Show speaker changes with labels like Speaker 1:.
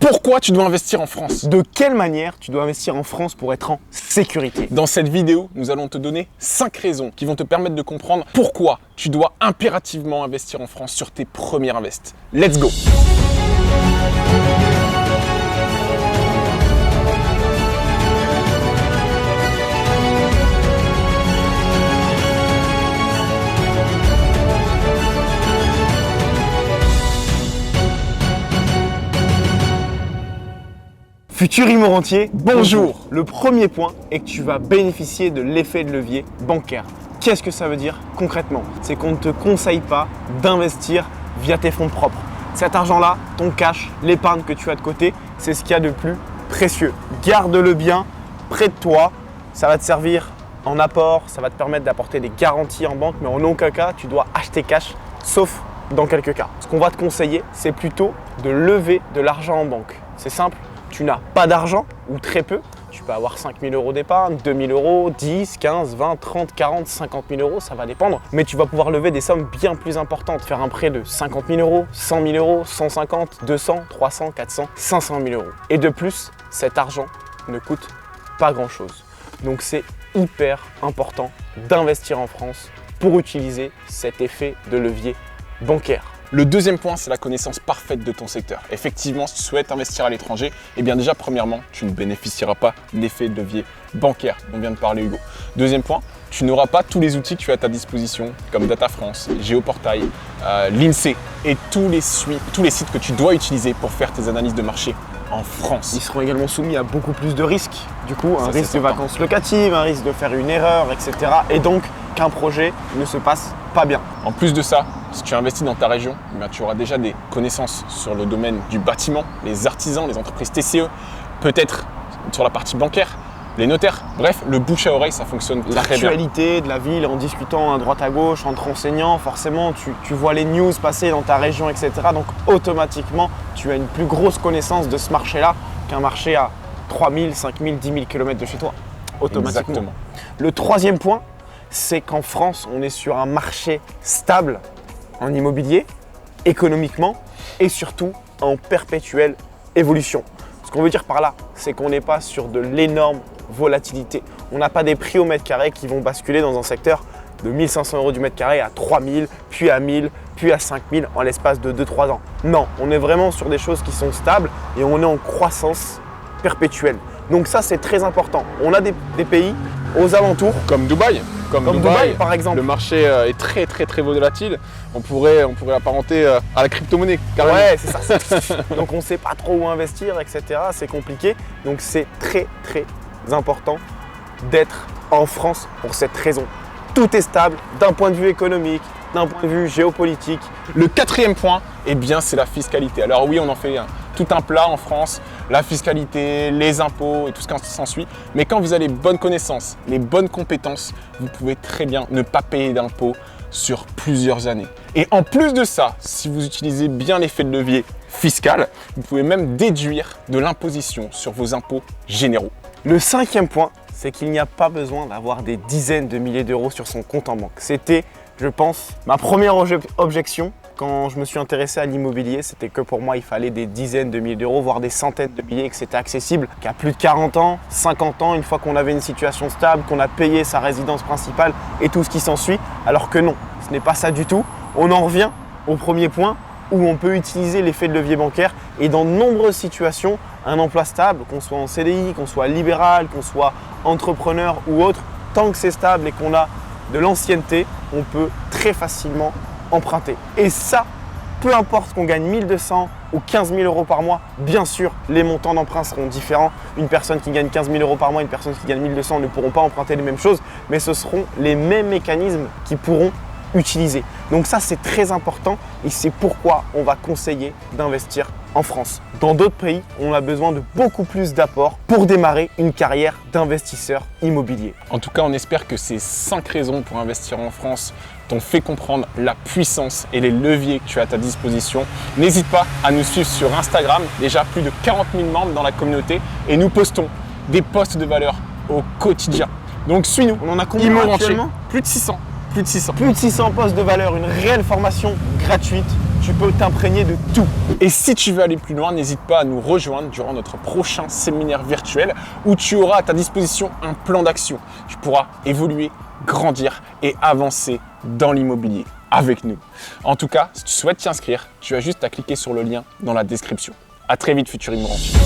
Speaker 1: Pourquoi tu dois investir en France?
Speaker 2: De quelle manière tu dois investir en France pour être en sécurité?
Speaker 1: Dans cette vidéo, nous allons te donner 5 raisons qui vont te permettre de comprendre pourquoi tu dois impérativement investir en France sur tes premiers invests. Let's go!
Speaker 2: Futur Immo-Rentier, bonjour! Le premier point est que tu vas bénéficier de l'effet de levier bancaire. Qu'est-ce que ça veut dire concrètement? C'est qu'on ne te conseille pas d'investir via tes fonds propres. Cet argent-là, ton cash, l'épargne que tu as de côté, c'est ce qu'il y a de plus précieux. Garde-le bien près de toi, ça va te servir en apport, ça va te permettre d'apporter des garanties en banque, mais en aucun cas, tu dois acheter cash, sauf dans quelques cas. Ce qu'on va te conseiller, c'est plutôt de lever de l'argent en banque. C'est simple. Tu n'as pas d'argent ou très peu, tu peux avoir 5 000 euros d'épargne, 2 000 euros, 10, 15, 20, 30, 40, 50 000 euros, ça va dépendre. Mais tu vas pouvoir lever des sommes bien plus importantes. Faire un prêt de 50 000 euros, 100 000 euros, 150, 200, 300, 400, 500 000 euros. Et de plus, cet argent ne coûte pas grand-chose. Donc c'est hyper important d'investir en France pour utiliser cet effet de levier bancaire.
Speaker 1: Le deuxième point, c'est la connaissance parfaite de ton secteur. Effectivement, si tu souhaites investir à l'étranger, eh bien déjà, premièrement, tu ne bénéficieras pas de l'effet de levier bancaire dont vient de parler Hugo. Deuxième point, tu n'auras pas tous les outils que tu as à ta disposition, comme Data France, Géoportail, l'INSEE et tous les sites que tu dois utiliser pour faire tes analyses de marché en France.
Speaker 2: Ils seront également soumis à beaucoup plus de risques. Du coup, un risque de vacances locatives, un risque de faire une erreur, etc. Et donc, qu'un projet ne se passe pas bien.
Speaker 1: En plus de ça, si tu investis dans ta région, tu auras déjà des connaissances sur le domaine du bâtiment, les artisans, les entreprises TCE, peut-être sur la partie bancaire, les notaires. Bref, le bouche à oreille, ça fonctionne très bien.
Speaker 2: L'actualité de la ville, en discutant à droite à gauche, en te renseignant, forcément, tu vois les news passer dans ta région, etc. Donc, automatiquement, tu as une plus grosse connaissance de ce marché-là qu'un marché à 3 000, 5 000, 10 000 km de chez toi. Automatiquement.
Speaker 1: Exactement.
Speaker 2: Le troisième point, c'est qu'en France, on est sur un marché stable en immobilier, économiquement et surtout en perpétuelle évolution. Ce qu'on veut dire par là, c'est qu'on n'est pas sur de l'énorme volatilité. On n'a pas des prix au mètre carré qui vont basculer dans un secteur de 1 500 euros du mètre carré à 3 000, puis à 1 000, puis à 5 000 en l'espace de 2-3 ans. Non, on est vraiment sur des choses qui sont stables et on est en croissance perpétuelle. Donc ça, c'est très important. On a des pays aux alentours.
Speaker 1: Comme Dubaï. Comme
Speaker 2: Dubaï, par exemple.
Speaker 1: Le marché est très volatile. On pourrait l'apparenter à la crypto-monnaie, carrément.
Speaker 2: Ouais, c'est ça. Donc on ne sait pas trop où investir, etc. C'est compliqué. Donc c'est très important d'être en France pour cette raison. Tout est stable d'un point de vue économique, d'un point de vue géopolitique.
Speaker 1: Le quatrième point, eh bien, c'est la fiscalité. Alors oui, on en fait tout un plat en France, la fiscalité, les impôts et tout ce qui s'ensuit. Mais quand vous avez les bonnes connaissances, les bonnes compétences, vous pouvez très bien ne pas payer d'impôts sur plusieurs années. Et en plus de ça, si vous utilisez bien l'effet de levier fiscal, vous pouvez même déduire de l'imposition sur vos impôts généraux.
Speaker 2: Le cinquième point, c'est qu'il n'y a pas besoin d'avoir des dizaines de milliers d'euros sur son compte en banque. C'était, je pense, ma première objection quand je me suis intéressé à l'immobilier. C'était que pour moi, il fallait des dizaines de milliers d'euros, voire des centaines de milliers, que c'était accessible qu'à plus de 40 ans, 50 ans, une fois qu'on avait une situation stable, qu'on a payé sa résidence principale et tout ce qui s'ensuit. Alors que non, ce n'est pas ça du tout. On en revient au premier point où on peut utiliser l'effet de levier bancaire et dans de nombreuses situations, un emploi stable, qu'on soit en CDI, qu'on soit libéral, qu'on soit entrepreneur ou autre, tant que c'est stable et qu'on a de l'ancienneté, on peut très facilement emprunter. Et ça, peu importe qu'on gagne 1 200 ou 15 000 euros par mois, bien sûr, les montants d'emprunt seront différents. Une personne qui gagne 15 000 euros par mois, une personne qui gagne 1 200 ne pourront pas emprunter les mêmes choses, mais ce seront les mêmes mécanismes qui pourront utiliser. Donc ça, c'est très important et c'est pourquoi on va conseiller d'investir en France. Dans d'autres pays, on a besoin de beaucoup plus d'apports pour démarrer une carrière d'investisseur immobilier.
Speaker 1: En tout cas, on espère que ces 5 raisons pour investir en France t'ont fait comprendre la puissance et les leviers que tu as à ta disposition. N'hésite pas à nous suivre sur Instagram, déjà plus de 40 000 membres dans la communauté et nous postons des posts de valeur au quotidien. Donc suis-nous.
Speaker 2: On en a combien actuellement ?
Speaker 1: Plus de 600.
Speaker 2: Plus de 600 postes de valeur, une réelle formation gratuite. Tu tu peux t'imprégner de tout.
Speaker 1: Et si tu veux aller plus loin, n'hésite pas à nous rejoindre durant notre prochain séminaire virtuel où tu auras à ta disposition un plan d'action. Tu pourras évoluer, grandir et avancer dans l'immobilier avec nous. En tout cas, si tu souhaites t'y inscrire, tu as juste à cliquer sur le lien dans la description. À très vite, futur Immo Rentier.